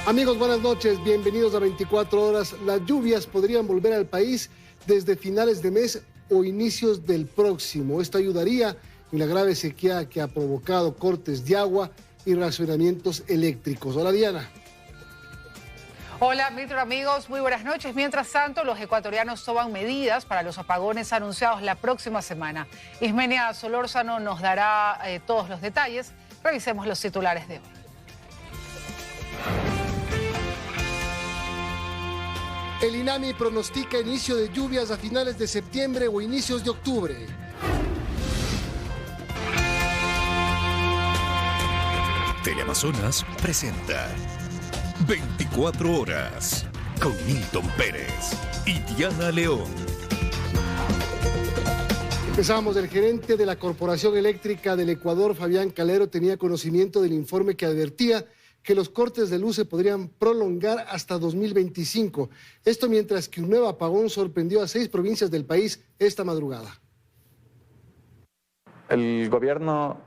Amigos, buenas noches, bienvenidos a 24 horas. Las lluvias podrían volver al país desde finales de mes o inicios del próximo. Esto ayudaría en la grave sequía que ha provocado cortes de agua y racionamientos eléctricos. Hola, Diana. Hola, Milton, amigos, muy buenas noches. Mientras tanto, los ecuatorianos toman medidas para los apagones anunciados la próxima semana. Ismenia Solórzano nos dará todos los detalles. Revisemos los titulares de hoy. El INAMI pronostica inicio de lluvias a finales de septiembre o inicios de octubre. Teleamazonas presenta 24 horas con Milton Pérez y Diana León. Empezamos. El gerente de la Corporación Eléctrica del Ecuador, Fabián Calero, tenía conocimiento del informe que advertía que los cortes de luz se podrían prolongar hasta 2025. Esto mientras que un nuevo apagón sorprendió a 6 provincias del país esta madrugada. El gobierno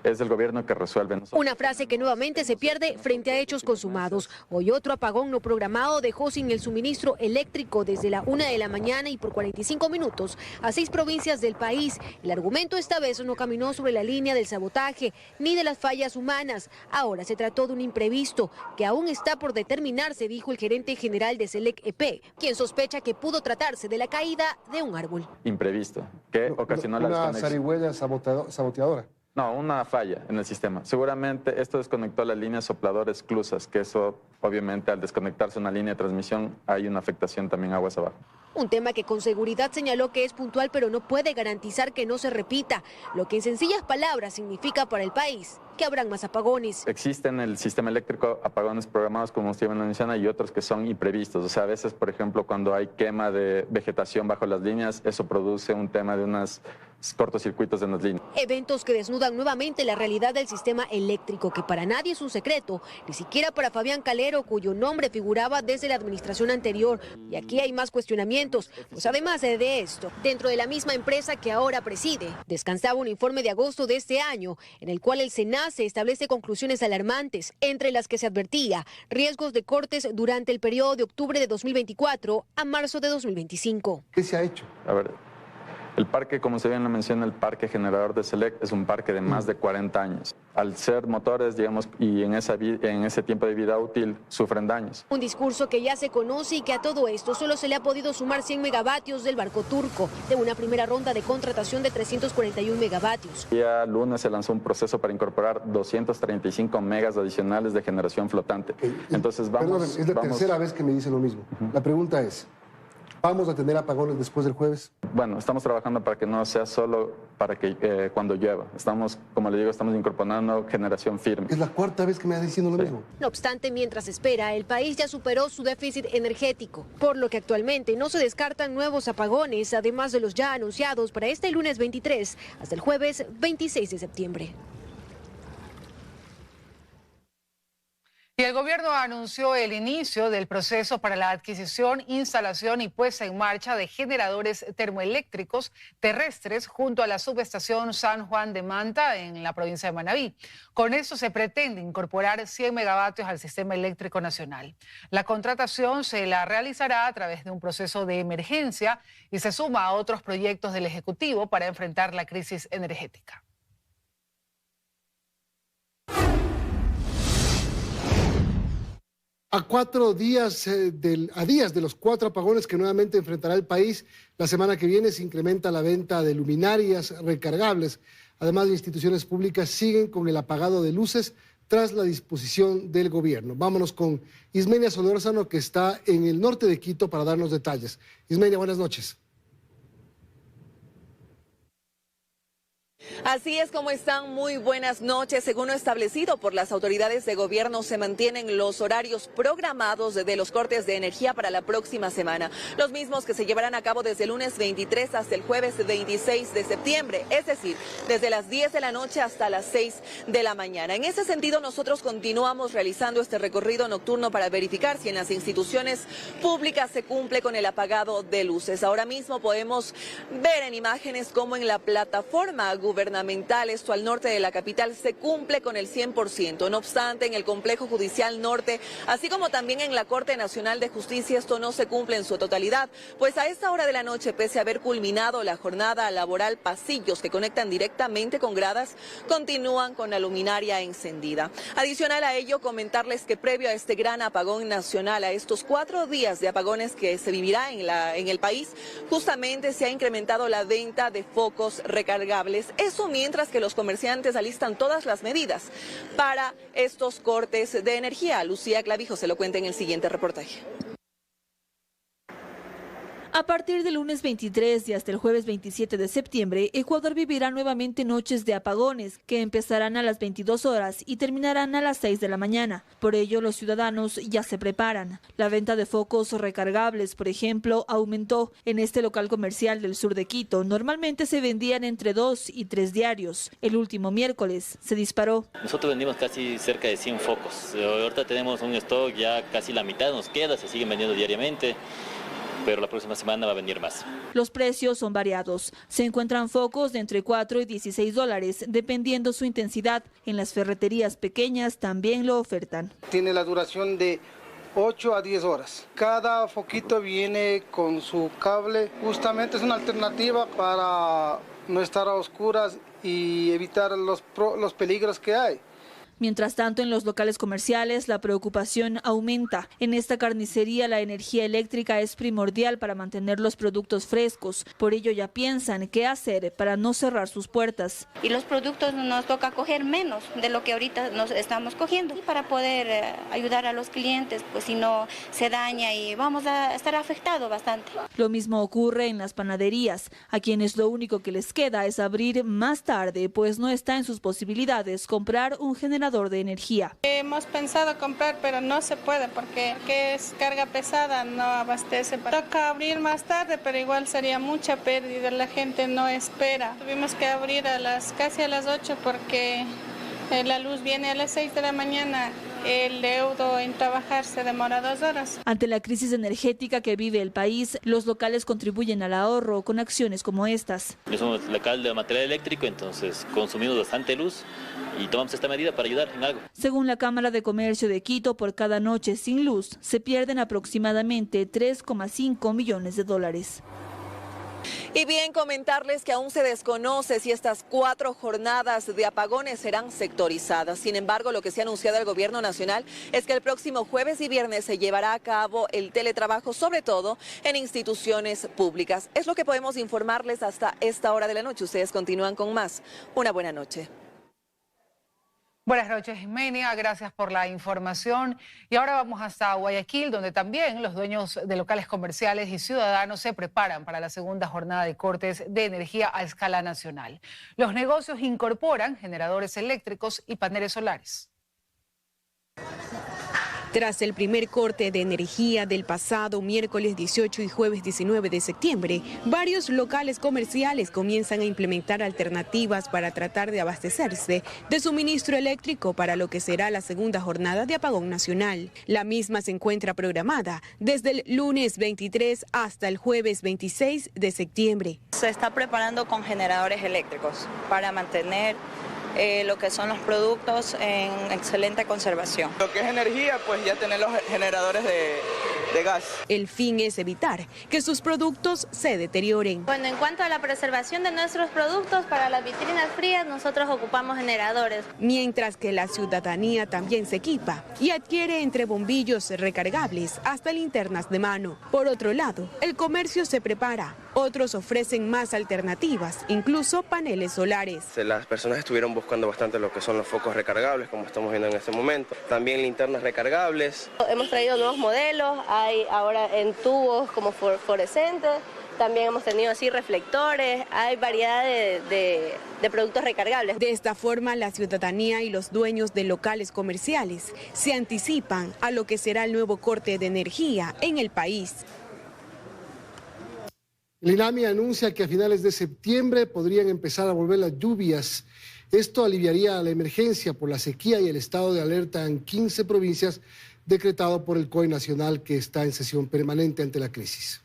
es el gobierno que resuelve. Una frase que nuevamente se pierde frente a hechos consumados. Hoy otro apagón no programado dejó sin el suministro eléctrico desde la 1 de la mañana y por 45 minutos a 6 provincias del país. El argumento esta vez no caminó sobre la línea del sabotaje ni de las fallas humanas. Ahora se trató de un imprevisto que aún está por determinarse, dijo el gerente general de Selec EP, quien sospecha que pudo tratarse de la caída de un árbol. Imprevisto, que ocasionó la desconexión. Una zarigüeya saboteadora. No, una falla en el sistema. Seguramente esto desconectó la línea sopladora esclusas, que eso, obviamente, al desconectarse una línea de transmisión, hay una afectación también aguas abajo. Un tema que con seguridad señaló que es puntual, pero no puede garantizar que no se repita, lo que en sencillas palabras significa para el país que habrán más apagones. Existen en el sistema eléctrico apagones programados, como usted menciona, y otros que son imprevistos. O sea, a veces, por ejemplo, cuando hay quema de vegetación bajo las líneas, eso produce un tema de unos cortocircuitos en las líneas. Eventos que desnudan nuevamente la realidad del sistema eléctrico, que para nadie es un secreto, ni siquiera para Fabián Calero, cuyo nombre figuraba desde la administración anterior. Y aquí hay más cuestionamientos, pues además de esto, dentro de la misma empresa que ahora preside, descansaba un informe de agosto de este año, en el cual el SENACE establece conclusiones alarmantes, entre las que se advertía riesgos de cortes durante el periodo de octubre de 2024 a marzo de 2025. ¿Qué se ha hecho? A ver, el parque, como se bien lo menciona, el parque generador de Selec es un parque de más de 40 años. Al ser motores, digamos, y en ese tiempo de vida útil, sufren daños. Un discurso que ya se conoce y que a todo esto solo se le ha podido sumar 100 megavatios del barco turco, de una primera ronda de contratación de 341 megavatios. El día lunes se lanzó un proceso para incorporar 235 megas adicionales de generación flotante. Entonces vamos... Perdón, es la tercera vez que me dice lo mismo. La pregunta es, ¿vamos a tener apagones después del jueves? Bueno, estamos trabajando para que no sea solo para que cuando llueva. Estamos, como le digo, estamos incorporando generación firme. Es la cuarta vez que me está diciendo lo mismo. No obstante, mientras espera, el país ya superó su déficit energético, por lo que actualmente no se descartan nuevos apagones, además de los ya anunciados para este lunes 23 hasta el jueves 26 de septiembre. Y el gobierno anunció el inicio del proceso para la adquisición, instalación y puesta en marcha de generadores termoeléctricos terrestres junto a la subestación San Juan de Manta en la provincia de Manabí. Con eso se pretende incorporar 100 megavatios al sistema eléctrico nacional. La contratación se la realizará a través de un proceso de emergencia y se suma a otros proyectos del Ejecutivo para enfrentar la crisis energética. A días de los 4 apagones que nuevamente enfrentará el país, la semana que viene se incrementa la venta de luminarias recargables. Además, instituciones públicas siguen con el apagado de luces tras la disposición del gobierno. Vámonos con Ismenia Solórzano, que está en el norte de Quito, para darnos detalles. Ismenia, buenas noches. Así es como están, muy buenas noches. Según lo establecido por las autoridades de gobierno, se mantienen los horarios programados de los cortes de energía para la próxima semana. Los mismos que se llevarán a cabo desde el lunes 23 hasta el jueves 26 de septiembre, es decir, desde las 10 de la noche hasta las 6 de la mañana. En ese sentido, nosotros continuamos realizando este recorrido nocturno para verificar si en las instituciones públicas se cumple con el apagado de luces. Ahora mismo podemos ver en imágenes como en la plataforma gubernamental gubernamental, esto al norte de la capital, se cumple con el 100%. No obstante, en el Complejo Judicial Norte, así como también en la Corte Nacional de Justicia, esto no se cumple en su totalidad, pues a esta hora de la noche, pese a haber culminado la jornada laboral, pasillos que conectan directamente con gradas continúan con la luminaria encendida. Adicional a ello, comentarles que previo a este gran apagón nacional, a estos 4 días de apagones que se vivirá en el país, justamente se ha incrementado la venta de focos recargables. Eso mientras que los comerciantes alistan todas las medidas para estos cortes de energía. Lucía Clavijo se lo cuenta en el siguiente reportaje. A partir del lunes 23 y hasta el jueves 27 de septiembre, Ecuador vivirá nuevamente noches de apagones que empezarán a las 22 horas y terminarán a las 6 de la mañana. Por ello, los ciudadanos ya se preparan. La venta de focos recargables, por ejemplo, aumentó. En este local comercial del sur de Quito, normalmente se vendían entre 2 y 3 diarios. El último miércoles se disparó. Nosotros vendimos casi cerca de 100 focos. Ahorita tenemos un stock, ya casi la mitad nos queda, se siguen vendiendo diariamente, pero la próxima semana va a venir más. Los precios son variados. Se encuentran focos de entre 4 y 16 dólares, dependiendo su intensidad. En las ferreterías pequeñas también lo ofertan. Tiene la duración de 8 a 10 horas. Cada foquito viene con su cable. Justamente es una alternativa para no estar a oscuras y evitar los peligros que hay. Mientras tanto, en los locales comerciales la preocupación aumenta. En esta carnicería la energía eléctrica es primordial para mantener los productos frescos. Por ello ya piensan qué hacer para no cerrar sus puertas. Y los productos nos toca coger menos de lo que ahorita nos estamos cogiendo para poder ayudar a los clientes, pues si no se daña y vamos a estar afectados bastante. Lo mismo ocurre en las panaderías, a quienes lo único que les queda es abrir más tarde, pues no está en sus posibilidades comprar un generador de energía. Hemos pensado comprar, pero no se puede porque es carga pesada, no abastece. Toca abrir más tarde, pero igual sería mucha pérdida, la gente no espera. Tuvimos que abrir casi a las 8 porque la luz viene a las 6 de la mañana. El deudo en trabajar se demora 2 horas. Ante la crisis energética que vive el país, los locales contribuyen al ahorro con acciones como estas. Somos local de material eléctrico, entonces consumimos bastante luz y tomamos esta medida para ayudar en algo. Según la Cámara de Comercio de Quito, por cada noche sin luz se pierden aproximadamente 3,5 millones de dólares. Y bien, comentarles que aún se desconoce si estas 4 jornadas de apagones serán sectorizadas. Sin embargo, lo que se ha anunciado el gobierno nacional es que el próximo jueves y viernes se llevará a cabo el teletrabajo, sobre todo en instituciones públicas. Es lo que podemos informarles hasta esta hora de la noche. Ustedes continúan con más. Una buena noche. Buenas noches, Jimena, gracias por la información. Y ahora vamos hasta Guayaquil, donde también los dueños de locales comerciales y ciudadanos se preparan para la segunda jornada de cortes de energía a escala nacional. Los negocios incorporan generadores eléctricos y paneles solares. Tras el primer corte de energía del pasado miércoles 18 y jueves 19 de septiembre, varios locales comerciales comienzan a implementar alternativas para tratar de abastecerse de suministro eléctrico para lo que será la segunda jornada de apagón nacional. La misma se encuentra programada desde el lunes 23 hasta el jueves 26 de septiembre. Se está preparando con generadores eléctricos para mantener lo que son los productos en excelente conservación. Lo que es energía, pues ya tener los generadores de gas. El fin es evitar que sus productos se deterioren. Bueno, en cuanto a la preservación de nuestros productos, para las vitrinas frías nosotros ocupamos generadores. Mientras que la ciudadanía también se equipa y adquiere entre bombillos recargables hasta linternas de mano. Por otro lado, el comercio se prepara. Otros ofrecen más alternativas, incluso paneles solares. Las personas estuvieron buscando bastante lo que son los focos recargables, como estamos viendo en este momento. También linternas recargables. Hemos traído nuevos modelos, hay ahora en tubos como fluorescentes. También hemos tenido así reflectores, hay variedad de productos recargables. De esta forma, la ciudadanía y los dueños de locales comerciales se anticipan a lo que será el nuevo corte de energía en el país. El INAMI anuncia que a finales de septiembre podrían empezar a volver las lluvias. Esto aliviaría la emergencia por la sequía y el estado de alerta en 15 provincias decretado por el COE nacional, que está en sesión permanente ante la crisis.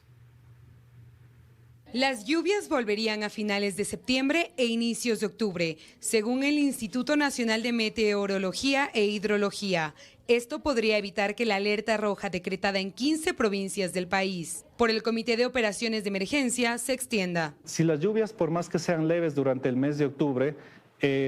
Las lluvias volverían a finales de septiembre e inicios de octubre, según el Instituto Nacional de Meteorología e Hidrología. Esto podría evitar que la alerta roja decretada en 15 provincias del país por el Comité de Operaciones de Emergencia se extienda. Si las lluvias, por más que sean leves durante el mes de octubre,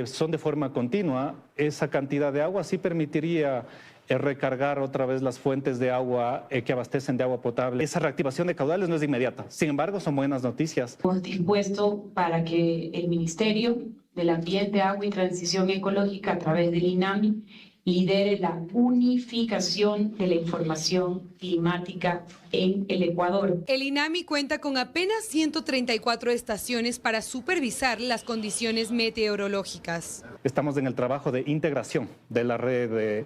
son de forma continua, esa cantidad de agua sí permitiría recargar otra vez las fuentes de agua que abastecen de agua potable. Esa reactivación de caudales no es inmediata, sin embargo son buenas noticias. Hemos dispuesto para que el Ministerio del Ambiente, Agua y Transición Ecológica, a través del INAMI, lidere la unificación de la información climática en el Ecuador. El INAMI cuenta con apenas 134 estaciones para supervisar las condiciones meteorológicas. Estamos en el trabajo de integración de la red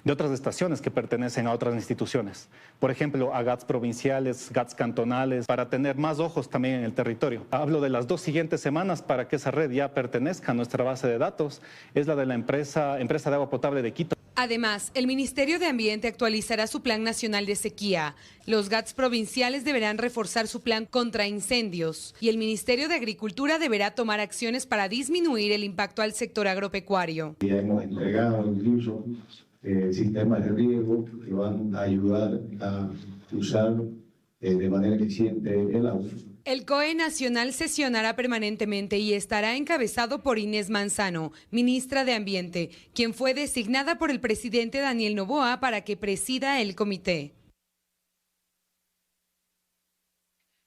de otras estaciones que pertenecen a otras instituciones. Por ejemplo, a GATS provinciales, GATS cantonales, para tener más ojos también en el territorio. Hablo de las 2 siguientes semanas para que esa red ya pertenezca a nuestra base de datos. Es la de la empresa de agua potable de Quito. Además, el Ministerio de Ambiente actualizará su Plan Nacional de Sequía. Los GATS provinciales deberán reforzar su plan contra incendios y el Ministerio de Agricultura deberá tomar acciones para disminuir el impacto al sector agropecuario. Ya hemos entregado incluso sistemas de riego que van a ayudar a usar de manera eficiente el agua. El COE Nacional sesionará permanentemente y estará encabezado por Inés Manzano, ministra de Ambiente, quien fue designada por el presidente Daniel Noboa para que presida el comité.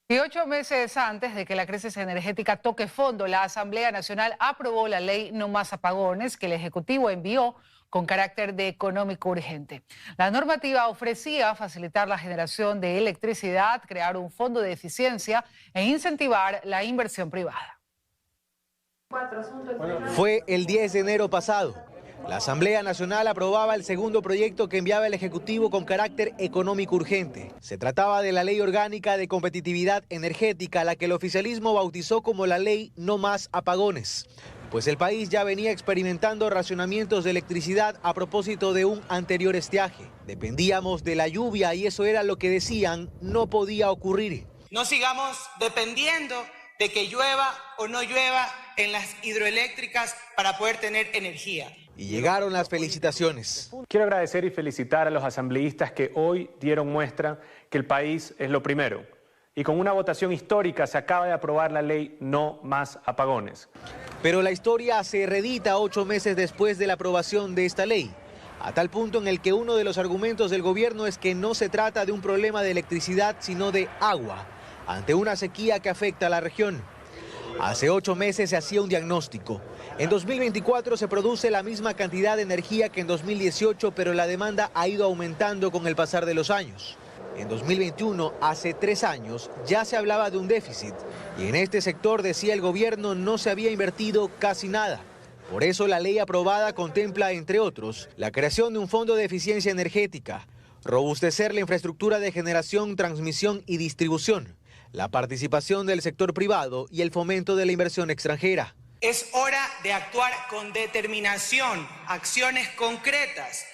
Y 8 meses antes de que la crisis energética toque fondo, la Asamblea Nacional aprobó la ley No Más Apagones que el Ejecutivo envió con carácter de económico urgente. La normativa ofrecía facilitar la generación de electricidad, crear un fondo de eficiencia e incentivar la inversión privada. Fue el 10 de enero pasado. La Asamblea Nacional aprobaba el segundo proyecto que enviaba el Ejecutivo con carácter económico urgente. Se trataba de la Ley Orgánica de Competitividad Energética, la que el oficialismo bautizó como la Ley No Más Apagones, pues el país ya venía experimentando racionamientos de electricidad a propósito de un anterior estiaje. Dependíamos de la lluvia y eso era lo que decían no podía ocurrir. No sigamos dependiendo de que llueva o no llueva en las hidroeléctricas para poder tener energía. Y llegaron las felicitaciones. Quiero agradecer y felicitar a los asambleístas que hoy dieron muestra que el país es lo primero. Y con una votación histórica se acaba de aprobar la ley No Más Apagones. Pero la historia se reedita 8 meses después de la aprobación de esta ley, a tal punto en el que uno de los argumentos del gobierno es que no se trata de un problema de electricidad, sino de agua, ante una sequía que afecta a la región. Hace 8 meses se hacía un diagnóstico. En 2024 se produce la misma cantidad de energía que en 2018, pero la demanda ha ido aumentando con el pasar de los años. En 2021, hace 3 años, ya se hablaba de un déficit y en este sector, decía el gobierno, no se había invertido casi nada. Por eso la ley aprobada contempla, entre otros, la creación de un fondo de eficiencia energética, robustecer la infraestructura de generación, transmisión y distribución, la participación del sector privado y el fomento de la inversión extranjera. Es hora de actuar con determinación, acciones concretas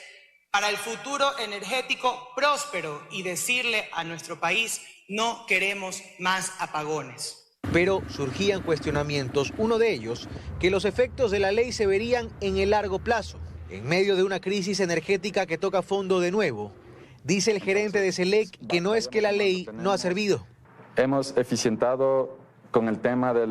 para el futuro energético próspero y decirle a nuestro país, no queremos más apagones. Pero surgían cuestionamientos, uno de ellos, que los efectos de la ley se verían en el largo plazo, en medio de una crisis energética que toca fondo de nuevo. Dice el gerente de SELEC que no es que la ley no ha servido. Hemos eficientado con el tema de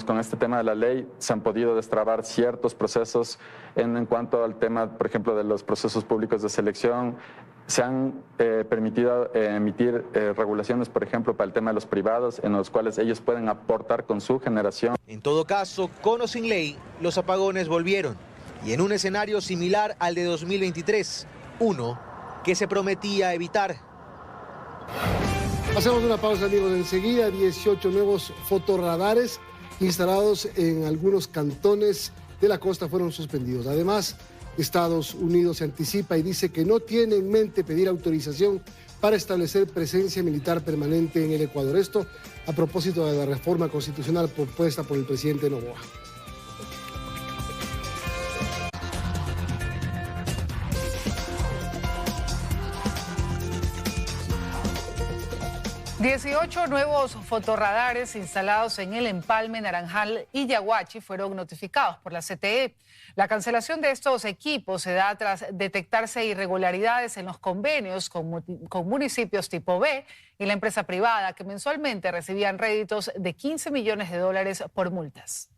con este tema de la ley, se han podido destrabar ciertos procesos en cuanto al tema, por ejemplo, de los procesos públicos de selección. Se han permitido emitir regulaciones, por ejemplo, para el tema de los privados, en los cuales ellos pueden aportar con su generación. En todo caso, con o sin ley, los apagones volvieron. Y en un escenario similar al de 2023, uno que se prometía evitar. Hacemos una pausa, amigos. Enseguida, 18 nuevos fotorradares instalados en algunos cantones de la costa fueron suspendidos. Además, Estados Unidos se anticipa y dice que no tiene en mente pedir autorización para establecer presencia militar permanente en el Ecuador. Esto a propósito de la reforma constitucional propuesta por el presidente Noboa. 18 nuevos fotorradares instalados en el empalme Naranjal y Yaguachi fueron notificados por la CTE. La cancelación de estos equipos se da tras detectarse irregularidades en los convenios con municipios tipo B y la empresa privada que mensualmente recibían réditos de $15 millones por multas.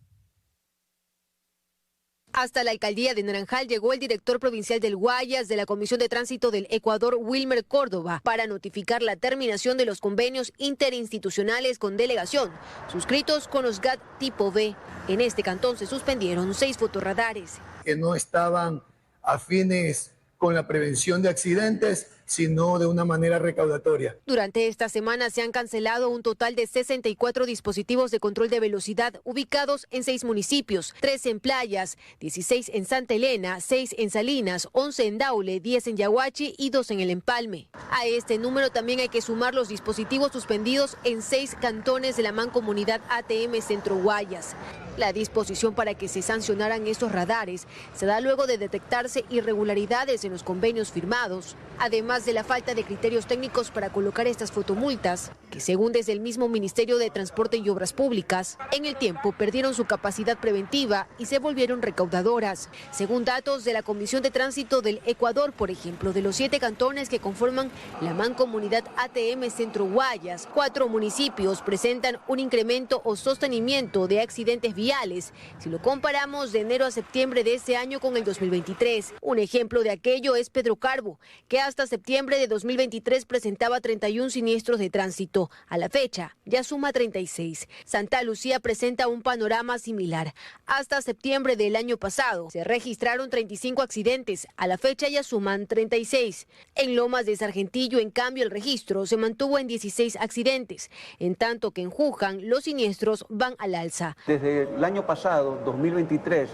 Hasta la alcaldía de Naranjal llegó el director provincial del Guayas de la Comisión de Tránsito del Ecuador, Wilmer Córdoba, para notificar la terminación de los convenios interinstitucionales con delegación, suscritos con los GAT tipo B. En este cantón se suspendieron 6 fotorradares. Que no estaban afines con la prevención de accidentes, sino de una manera recaudatoria. Durante esta semana se han cancelado un total de 64 dispositivos de control de velocidad ubicados en 6 municipios, 3 en Playas, 16 en Santa Elena, 6 en Salinas, 11 en Daule, 10 en Yaguachi y 2 en El Empalme. A este número también hay que sumar los dispositivos suspendidos en 6 cantones de la mancomunidad ATM Centro Guayas. La disposición para que se sancionaran estos radares se da luego de detectarse irregularidades en los convenios firmados, además de la falta de criterios técnicos para colocar estas fotomultas, que según desde el mismo Ministerio de Transporte y Obras Públicas, en el tiempo perdieron su capacidad preventiva y se volvieron recaudadoras. Según datos de la Comisión de Tránsito del Ecuador, por ejemplo, de los 7 cantones que conforman la mancomunidad ATM Centro Guayas, 4 municipios presentan un incremento o sostenimiento de accidentes viales, si lo comparamos de enero a septiembre de este año con el 2023. Un ejemplo de aquello es Pedro Carbo, que hasta septiembre de 2023 presentaba 31 siniestros de tránsito. A la fecha ya suma 36. Santa Lucía presenta un panorama similar. Hasta septiembre del año pasado se registraron 35 accidentes. A la fecha ya suman 36. En Lomas de Sargentillo, en cambio, el registro se mantuvo en 16 accidentes, en tanto que en Juján los siniestros van al alza. Desde el año pasado, 2023,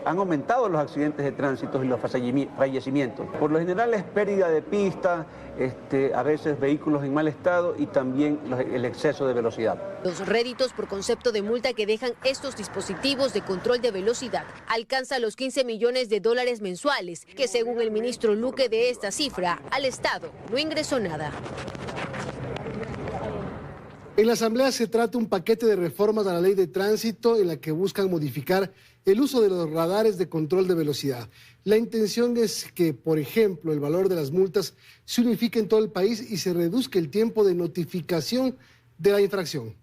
han aumentado los accidentes de tránsito y los fallecimientos. Por lo general es pérdida de pista, a veces vehículos en mal estado y también el exceso de velocidad. Los réditos por concepto de multa que dejan estos dispositivos de control de velocidad alcanzan los $15 millones mensuales, que según el ministro Luque de esta cifra, al Estado no ingresó nada. En la Asamblea se trata un paquete de reformas a la ley de tránsito en la que buscan modificar el uso de los radares de control de velocidad. La intención es que, por ejemplo, el valor de las multas se unifique en todo el país y se reduzca el tiempo de notificación de la infracción.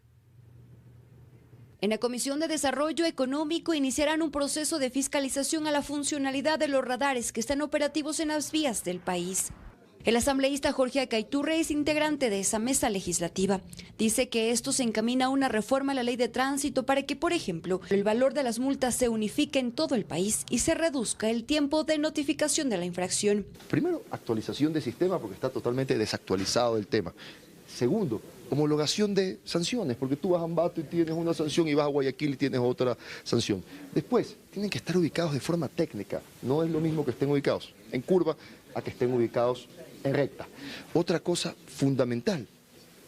En la Comisión de Desarrollo Económico iniciarán un proceso de fiscalización a la funcionalidad de los radares que están operativos en las vías del país. El asambleísta Jorge Acaiturre es integrante de esa mesa legislativa. Dice que esto se encamina a una reforma a la ley de tránsito para que, por ejemplo, el valor de las multas se unifique en todo el país y se reduzca el tiempo de notificación de la infracción. Primero, actualización del sistema porque está totalmente desactualizado el tema. Segundo, homologación de sanciones, porque tú vas a Ambato y tienes una sanción y vas a Guayaquil y tienes otra sanción. Después, tienen que estar ubicados de forma técnica. No es lo mismo que estén ubicados en curva a que estén ubicados en recta. Otra cosa fundamental,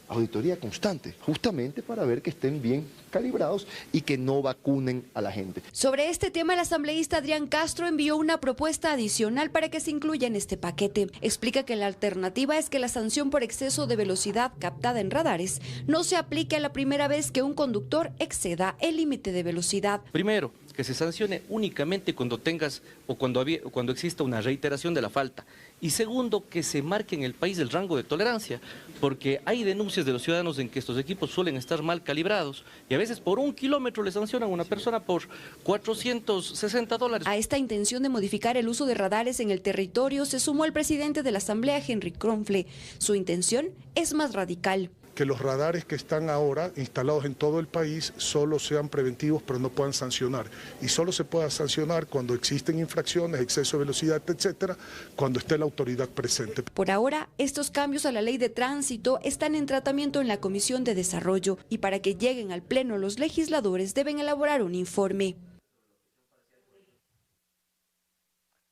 auditoría constante, justamente para ver que estén bien calibrados y que no vacunen a la gente. Sobre este tema, el asambleísta Adrián Castro envió una propuesta adicional para que se incluya en este paquete. Explica que la alternativa es que la sanción por exceso de velocidad captada en radares no se aplique a la primera vez que un conductor exceda el límite de velocidad. Primero, que se sancione únicamente cuando tengas o cuando exista una reiteración de la falta. Y segundo, que se marque en el país el rango de tolerancia, porque hay denuncias de los ciudadanos en que estos equipos suelen estar mal calibrados y a veces por 1 kilómetro le sancionan a una persona por $460. A esta intención de modificar el uso de radares en el territorio se sumó el presidente de la Asamblea, Henry Kronfle. Su intención es más radical. Que los radares que están ahora instalados en todo el país solo sean preventivos pero no puedan sancionar. Y solo se pueda sancionar cuando existen infracciones, exceso de velocidad, etcétera, cuando esté la autoridad presente. Por ahora, estos cambios a la ley de tránsito están en tratamiento en la Comisión de Desarrollo y para que lleguen al Pleno los legisladores deben elaborar un informe.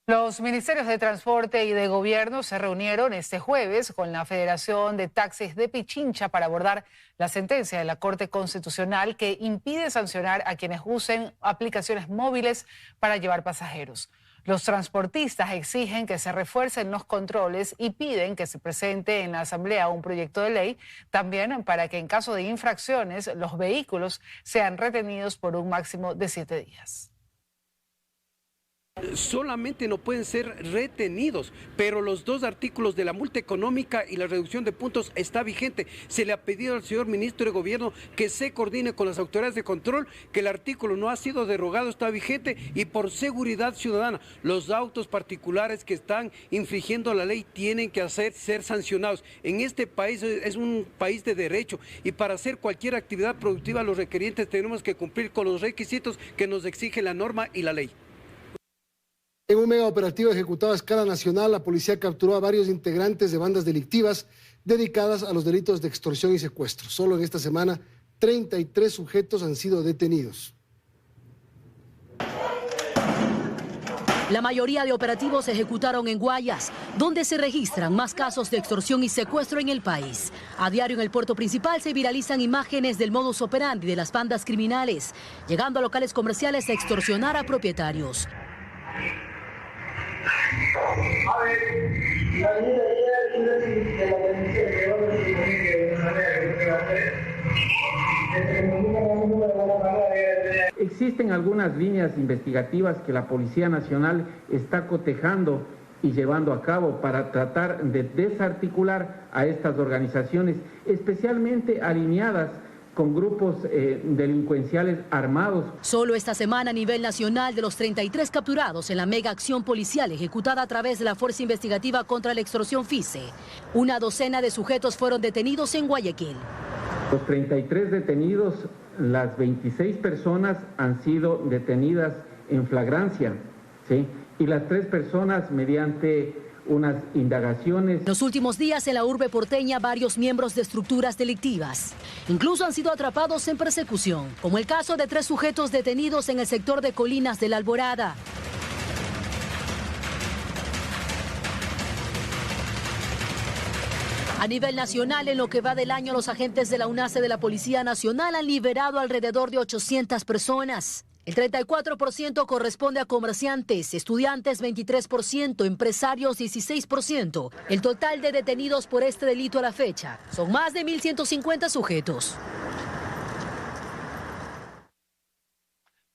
Los ministerios de Transporte y de Gobierno se reunieron este jueves con la Federación de Taxis de Pichincha para abordar la sentencia de la Corte Constitucional que impide sancionar a quienes usen aplicaciones móviles para llevar pasajeros. Los transportistas exigen que se refuercen los controles y piden que se presente en la Asamblea un proyecto de ley también para que en caso de infracciones los vehículos sean retenidos por un máximo de 7 días. Solamente no pueden ser retenidos, pero los 2 artículos de la multa económica y la reducción de puntos está vigente. Se le ha pedido al señor ministro de Gobierno que se coordine con las autoridades de control, que el artículo no ha sido derogado, está vigente, y por seguridad ciudadana, los autos particulares que están infringiendo la ley tienen que ser sancionados. En este país es un país de derecho, y para hacer cualquier actividad productiva los requerientes tenemos que cumplir con los requisitos que nos exige la norma y la ley. En un mega operativo ejecutado a escala nacional, la policía capturó a varios integrantes de bandas delictivas dedicadas a los delitos de extorsión y secuestro. Solo en esta semana, 33 sujetos han sido detenidos. La mayoría de operativos se ejecutaron en Guayas, donde se registran más casos de extorsión y secuestro en el país. A diario en el puerto principal se viralizan imágenes del modus operandi de las bandas criminales, llegando a locales comerciales a extorsionar a propietarios. Existen algunas líneas investigativas que la Policía Nacional está cotejando y llevando a cabo para tratar de desarticular a estas organizaciones, especialmente alineadas con grupos delincuenciales armados. Solo esta semana a nivel nacional, de los 33 capturados en la mega acción policial ejecutada a través de la Fuerza Investigativa contra la Extorsión FICE, una docena de sujetos fueron detenidos en Guayaquil. Los 33 detenidos, las 26 personas han sido detenidas en flagrancia, ¿sí? Y las 3 personas mediante unas indagaciones. En los últimos días en la urbe porteña, varios miembros de estructuras delictivas incluso han sido atrapados en persecución, como el caso de 3 sujetos detenidos en el sector de Colinas de la Alborada. A nivel nacional, en lo que va del año, los agentes de la UNACE de la Policía Nacional han liberado alrededor de 800 personas. El 34% corresponde a comerciantes, estudiantes 23%, empresarios 16%. El total de detenidos por este delito a la fecha son más de 1.150 sujetos.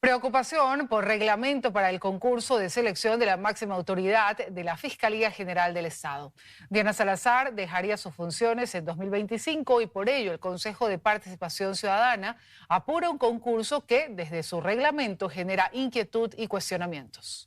Preocupación por reglamento para el concurso de selección de la máxima autoridad de la Fiscalía General del Estado. Diana Salazar dejaría sus funciones en 2025 y por ello el Consejo de Participación Ciudadana apura un concurso que desde su reglamento genera inquietud y cuestionamientos.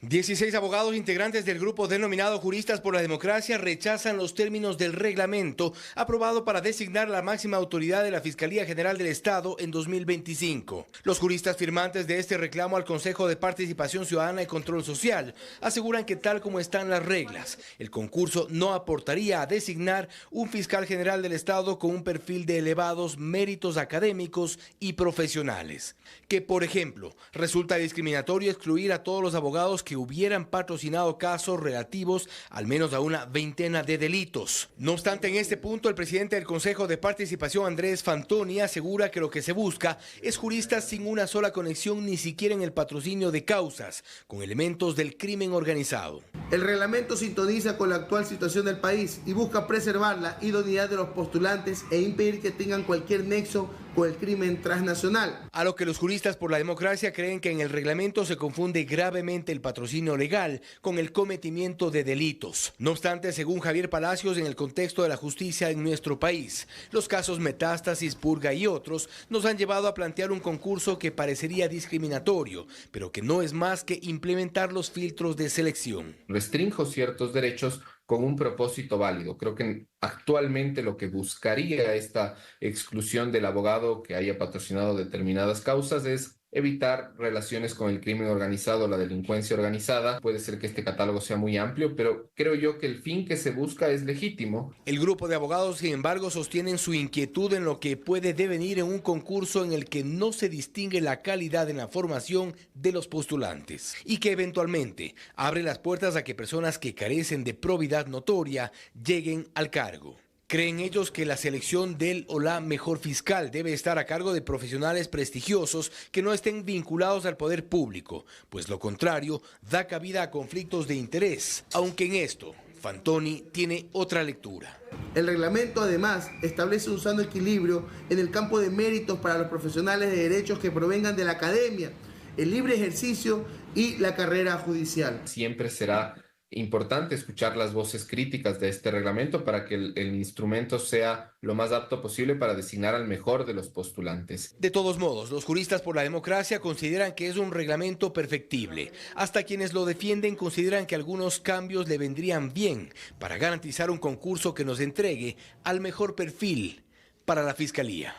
16 abogados integrantes del grupo denominado Juristas por la Democracia rechazan los términos del reglamento aprobado para designar la máxima autoridad de la Fiscalía General del Estado en 2025. Los juristas firmantes de este reclamo al Consejo de Participación Ciudadana y Control Social aseguran que tal como están las reglas, el concurso no aportaría a designar un fiscal general del Estado con un perfil de elevados méritos académicos y profesionales. Que, por ejemplo, resulta discriminatorio excluir a todos los abogados que hubieran patrocinado casos relativos al menos a una veintena de delitos. No obstante, en este punto, el presidente del Consejo de Participación, Andrés Fantoni, asegura que lo que se busca es juristas sin una sola conexión ni siquiera en el patrocinio de causas, con elementos del crimen organizado. El reglamento sintoniza con la actual situación del país y busca preservar la idoneidad de los postulantes e impedir que tengan cualquier nexo con el crimen transnacional. A lo que los juristas por la democracia creen que en el reglamento se confunde gravemente el patrocinio legal con el cometimiento de delitos. No obstante, según Javier Palacios, en el contexto de la justicia en nuestro país, los casos Metástasis, Purga y otros nos han llevado a plantear un concurso que parecería discriminatorio, pero que no es más que implementar los filtros de selección. Restrinjo ciertos derechos con un propósito válido. Creo que actualmente lo que buscaría esta exclusión del abogado que haya patrocinado determinadas causas es evitar relaciones con el crimen organizado, la delincuencia organizada. Puede ser que este catálogo sea muy amplio, pero creo yo que el fin que se busca es legítimo. El grupo de abogados, sin embargo, sostienen su inquietud en lo que puede devenir en un concurso en el que no se distingue la calidad en la formación de los postulantes y que eventualmente abre las puertas a que personas que carecen de probidad notoria lleguen al cargo. Creen ellos que la selección del o la mejor fiscal debe estar a cargo de profesionales prestigiosos que no estén vinculados al poder público, pues lo contrario da cabida a conflictos de interés, aunque en esto Fantoni tiene otra lectura. El reglamento además establece un sano equilibrio en el campo de méritos para los profesionales de derechos que provengan de la academia, el libre ejercicio y la carrera judicial. Siempre será importante escuchar las voces críticas de este reglamento para que el instrumento sea lo más apto posible para designar al mejor de los postulantes. De todos modos, los juristas por la democracia consideran que es un reglamento perfectible. Hasta quienes lo defienden consideran que algunos cambios le vendrían bien para garantizar un concurso que nos entregue al mejor perfil para la Fiscalía.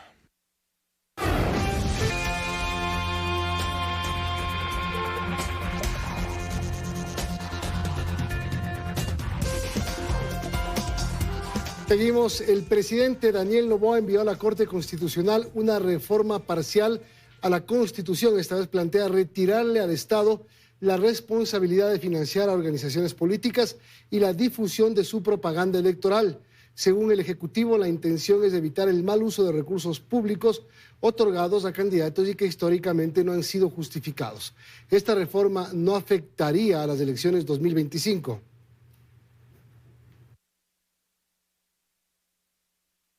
Seguimos. El presidente Daniel Noboa envió a la Corte Constitucional una reforma parcial a la Constitución. Esta vez plantea retirarle al Estado la responsabilidad de financiar a organizaciones políticas y la difusión de su propaganda electoral. Según el Ejecutivo, la intención es evitar el mal uso de recursos públicos otorgados a candidatos y que históricamente no han sido justificados. Esta reforma no afectaría a las elecciones 2025.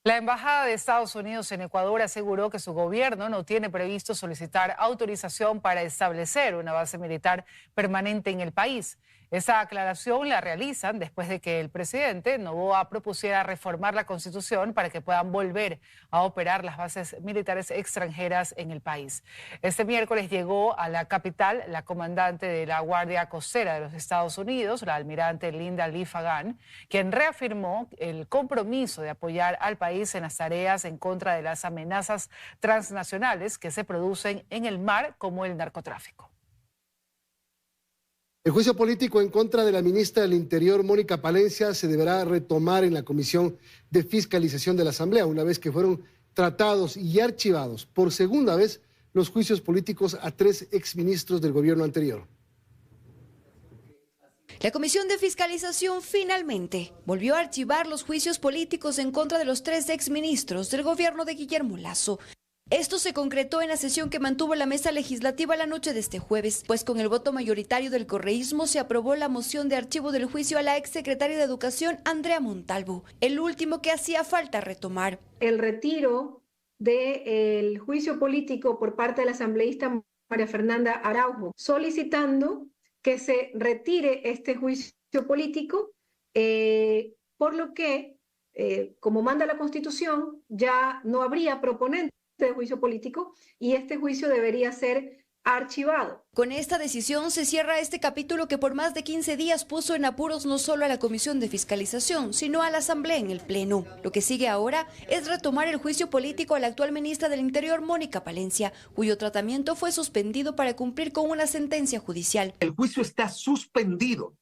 La Embajada de Estados Unidos en Ecuador aseguró que su gobierno no tiene previsto solicitar autorización para establecer una base militar permanente en el país. Esa aclaración la realizan después de que el presidente Noboa propusiera reformar la Constitución para que puedan volver a operar las bases militares extranjeras en el país. Este miércoles llegó a la capital la comandante de la Guardia Costera de los Estados Unidos, la almirante Linda Lee Fagan, quien reafirmó el compromiso de apoyar al país en las tareas en contra de las amenazas transnacionales que se producen en el mar, como el narcotráfico. El juicio político en contra de la ministra del Interior, Mónica Palencia, se deberá retomar en la Comisión de Fiscalización de la Asamblea, una vez que fueron tratados y archivados por segunda vez los juicios políticos a 3 exministros del gobierno anterior. La Comisión de Fiscalización finalmente volvió a archivar los juicios políticos en contra de los 3 exministros del gobierno de Guillermo Lasso. Esto se concretó en la sesión que mantuvo la mesa legislativa la noche de este jueves, pues con el voto mayoritario del correísmo se aprobó la moción de archivo del juicio a la exsecretaria de Educación, Andrea Montalvo, el último que hacía falta retomar. El retiro del juicio político por parte de la asambleísta María Fernanda Araujo, solicitando que se retire este juicio político, por lo que, como manda la Constitución, ya no habría proponente de juicio político y este juicio debería ser archivado. Con esta decisión se cierra este capítulo que por más de 15 días puso en apuros no solo a la Comisión de Fiscalización, sino a la Asamblea en el Pleno. Lo que sigue ahora es retomar el juicio político a la actual ministra del Interior, Mónica Palencia, cuyo tratamiento fue suspendido para cumplir con una sentencia judicial. El juicio está suspendido,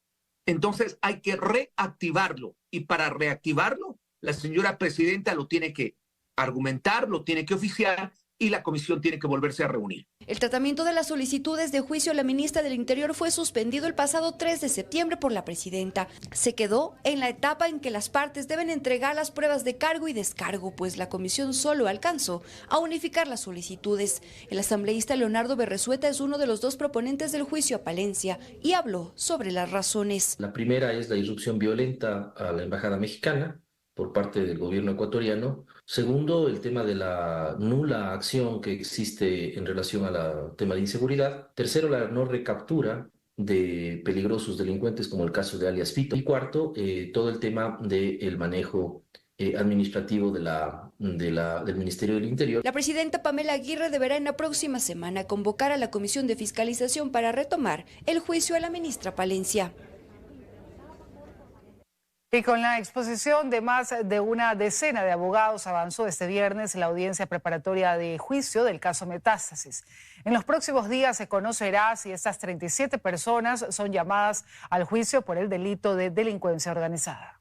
entonces hay que reactivarlo y para reactivarlo la señora presidenta lo tiene que argumentar, lo tiene que oficiar y la comisión tiene que volverse a reunir. El tratamiento de las solicitudes de juicio a la ministra del Interior fue suspendido el pasado 3 de septiembre por la presidenta. Se quedó en la etapa en que las partes deben entregar las pruebas de cargo y descargo, pues la comisión solo alcanzó a unificar las solicitudes. El asambleísta Leonardo Berresueta es uno de los 2 proponentes del juicio a Palencia y habló sobre las razones. La primera es la irrupción violenta a la embajada mexicana por parte del gobierno ecuatoriano. Segundo, el tema de la nula acción que existe en relación al tema de inseguridad. Tercero, la no recaptura de peligrosos delincuentes como el caso de alias Fito. Y cuarto, todo el tema del manejo administrativo del Ministerio del Interior. La presidenta Pamela Aguirre deberá en la próxima semana convocar a la Comisión de Fiscalización para retomar el juicio a la ministra Palencia. Y con la exposición de más de una decena de abogados avanzó este viernes la audiencia preparatoria de juicio del caso Metástasis. En los próximos días se conocerá si estas 37 personas son llamadas al juicio por el delito de delincuencia organizada.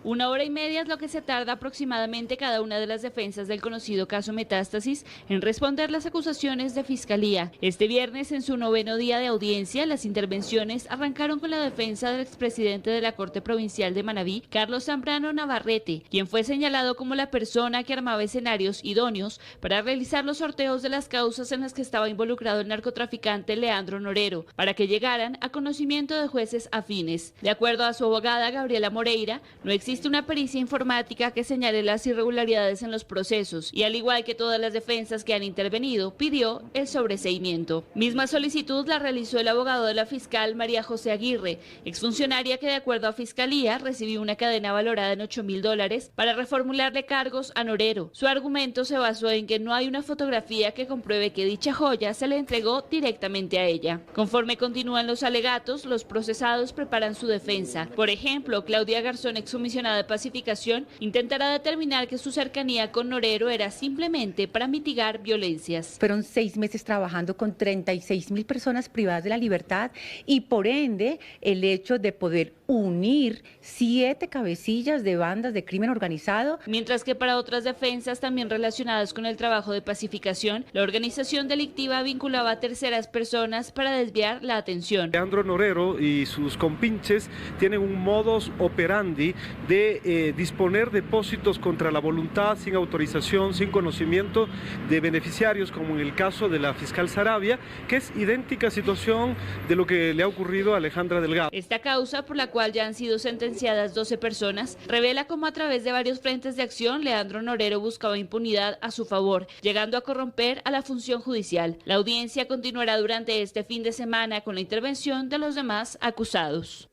1 hora y media es lo que se tarda aproximadamente cada una de las defensas del conocido caso Metástasis en responder las acusaciones de fiscalía. Este viernes, en su 9º día de audiencia, las intervenciones arrancaron con la defensa del expresidente de la Corte Provincial de Manabí, Carlos Zambrano Navarrete, quien fue señalado como la persona que armaba escenarios idóneos para realizar los sorteos de las causas en las que estaba involucrado el narcotraficante Leandro Norero, para que llegaran a conocimiento de jueces afines. De acuerdo a su abogada Gabriela Moreira, no existe una pericia informática que señale las irregularidades en los procesos y, al igual que todas las defensas que han intervenido, pidió el sobreseimiento. Misma solicitud la realizó el abogado de la fiscal María José Aguirre, exfuncionaria que, de acuerdo a Fiscalía, recibió una cadena valorada en $8.000 para reformularle cargos a Norero. Su argumento se basó en que no hay una fotografía que compruebe que dicha joya se le entregó directamente a ella. Conforme continúan los alegatos, los procesados preparan su defensa. Por ejemplo, Claudia Garzón, excomisionada de Pacificación, intentará determinar que su cercanía con Norero era simplemente para mitigar violencias. Fueron 6 meses trabajando con 36.000 personas privadas de la libertad y, por ende, el hecho de poder unir 7 cabecillas de bandas de crimen organizado. Mientras que para otras defensas también relacionadas con el trabajo de pacificación, la organización delictiva vinculaba a terceras personas para desviar la atención. Leandro Norero y sus compinches tienen un modus operandi de disponer depósitos contra la voluntad, sin autorización, sin conocimiento de beneficiarios, como en el caso de la fiscal Sarabia, que es idéntica situación de lo que le ha ocurrido a Alejandra Delgado. Esta causa, por la cual ya han sido sentenciadas 12 personas, revela cómo a través de varios frentes de acción Leandro Norero buscaba impunidad a su favor, llegando a corromper a la función judicial. La audiencia continuará durante este fin de semana con la intervención de los demás acusados.